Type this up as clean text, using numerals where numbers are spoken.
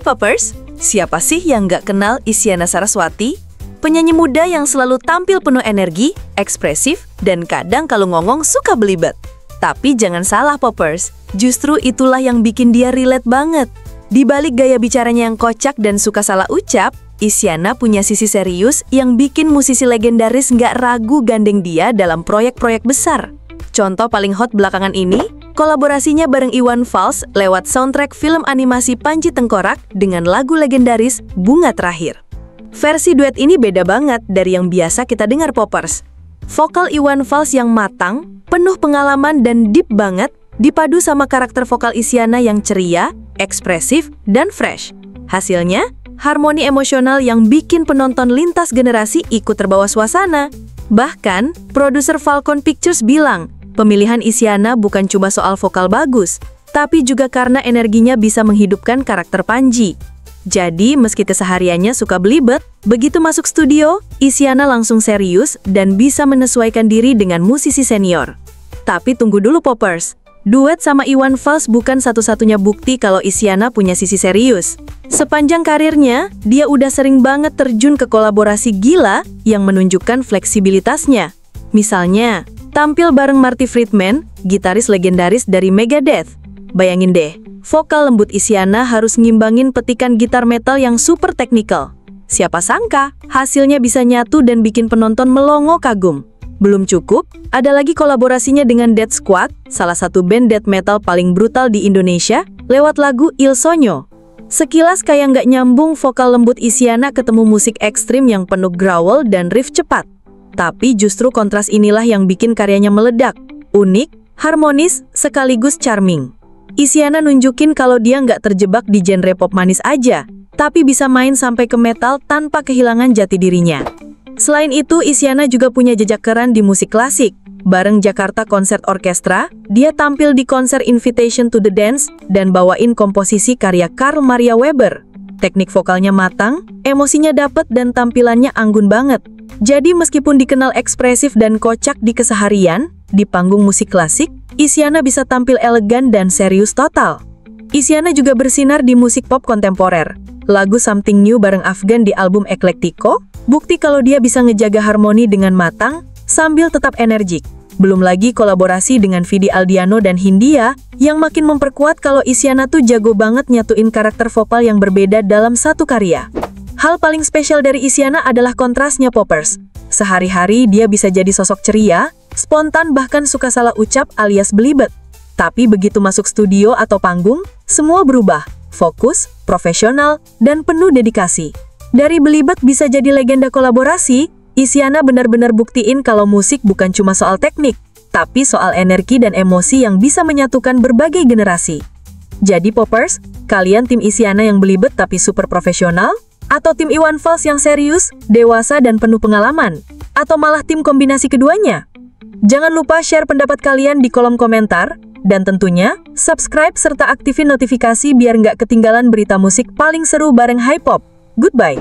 Hai Poppers, siapa sih yang nggak kenal Isyana Saraswati? Penyanyi muda yang selalu tampil penuh energi, ekspresif, dan kadang kalau ngomong suka belibet. Tapi jangan salah Poppers, justru itulah yang bikin dia relate banget. Di balik gaya bicaranya yang kocak dan suka salah ucap, Isyana punya sisi serius yang bikin musisi legendaris nggak ragu gandeng dia dalam proyek-proyek besar. Contoh paling hot belakangan ini, kolaborasinya bareng Iwan Fals lewat soundtrack film animasi Panji Tengkorak dengan lagu legendaris Bunga Terakhir. Versi duet ini beda banget dari yang biasa kita dengar Poppers. Vokal Iwan Fals yang matang, penuh pengalaman dan deep banget, dipadu sama karakter vokal Isyana yang ceria, ekspresif, dan fresh. Hasilnya, harmoni emosional yang bikin penonton lintas generasi ikut terbawa suasana. Bahkan, produser Falcon Pictures bilang, pemilihan Isyana bukan cuma soal vokal bagus, tapi juga karena energinya bisa menghidupkan karakter Panji. Jadi, meski kesehariannya suka belibet, begitu masuk studio, Isyana langsung serius dan bisa menyesuaikan diri dengan musisi senior. Tapi tunggu dulu Poppers, duet sama Iwan Fals bukan satu-satunya bukti kalau Isyana punya sisi serius. Sepanjang karirnya, dia udah sering banget terjun ke kolaborasi gila yang menunjukkan fleksibilitasnya. Misalnya, tampil bareng Marty Friedman, gitaris legendaris dari Megadeth. Bayangin deh, vokal lembut Isyana harus ngimbangin petikan gitar metal yang super teknikal. Siapa sangka, hasilnya bisa nyatu dan bikin penonton melongo kagum. Belum cukup, ada lagi kolaborasinya dengan Death Squad, salah satu band death metal paling brutal di Indonesia, lewat lagu Il Sogno. Sekilas kayak nggak nyambung vokal lembut Isyana ketemu musik ekstrim yang penuh growl dan riff cepat. Tapi justru kontras inilah yang bikin karyanya meledak, unik, harmonis, sekaligus charming. Isyana nunjukin kalau dia nggak terjebak di genre pop manis aja, tapi bisa main sampai ke metal tanpa kehilangan jati dirinya. Selain itu, Isyana juga punya jejak keren di musik klasik. Bareng Jakarta Concert Orchestra, dia tampil di konser Invitation to the Dance dan bawain komposisi karya Carl Maria Weber. Teknik vokalnya matang, emosinya dapet dan tampilannya anggun banget. Jadi meskipun dikenal ekspresif dan kocak di keseharian, di panggung musik klasik, Isyana bisa tampil elegan dan serius total. Isyana juga bersinar di musik pop kontemporer. Lagu Something New bareng Afgan di album Eclectico, bukti kalau dia bisa ngejaga harmoni dengan matang, sambil tetap energik. Belum lagi kolaborasi dengan Vidi Aldiano dan Hindia, yang makin memperkuat kalau Isyana tuh jago banget nyatuin karakter vokal yang berbeda dalam satu karya. Hal paling spesial dari Isyana adalah kontrasnya Poppers. Sehari-hari dia bisa jadi sosok ceria, spontan bahkan suka salah ucap alias belibet. Tapi begitu masuk studio atau panggung, semua berubah, fokus, profesional, dan penuh dedikasi. Dari belibet bisa jadi legenda kolaborasi, Isyana benar-benar buktiin kalau musik bukan cuma soal teknik, tapi soal energi dan emosi yang bisa menyatukan berbagai generasi. Jadi Poppers, kalian tim Isyana yang belibet tapi super profesional? Atau tim Iwan Fals yang serius, dewasa, dan penuh pengalaman? Atau malah tim kombinasi keduanya? Jangan lupa share pendapat kalian di kolom komentar, dan tentunya, subscribe serta aktifin notifikasi biar nggak ketinggalan berita musik paling seru bareng Hypop. Goodbye!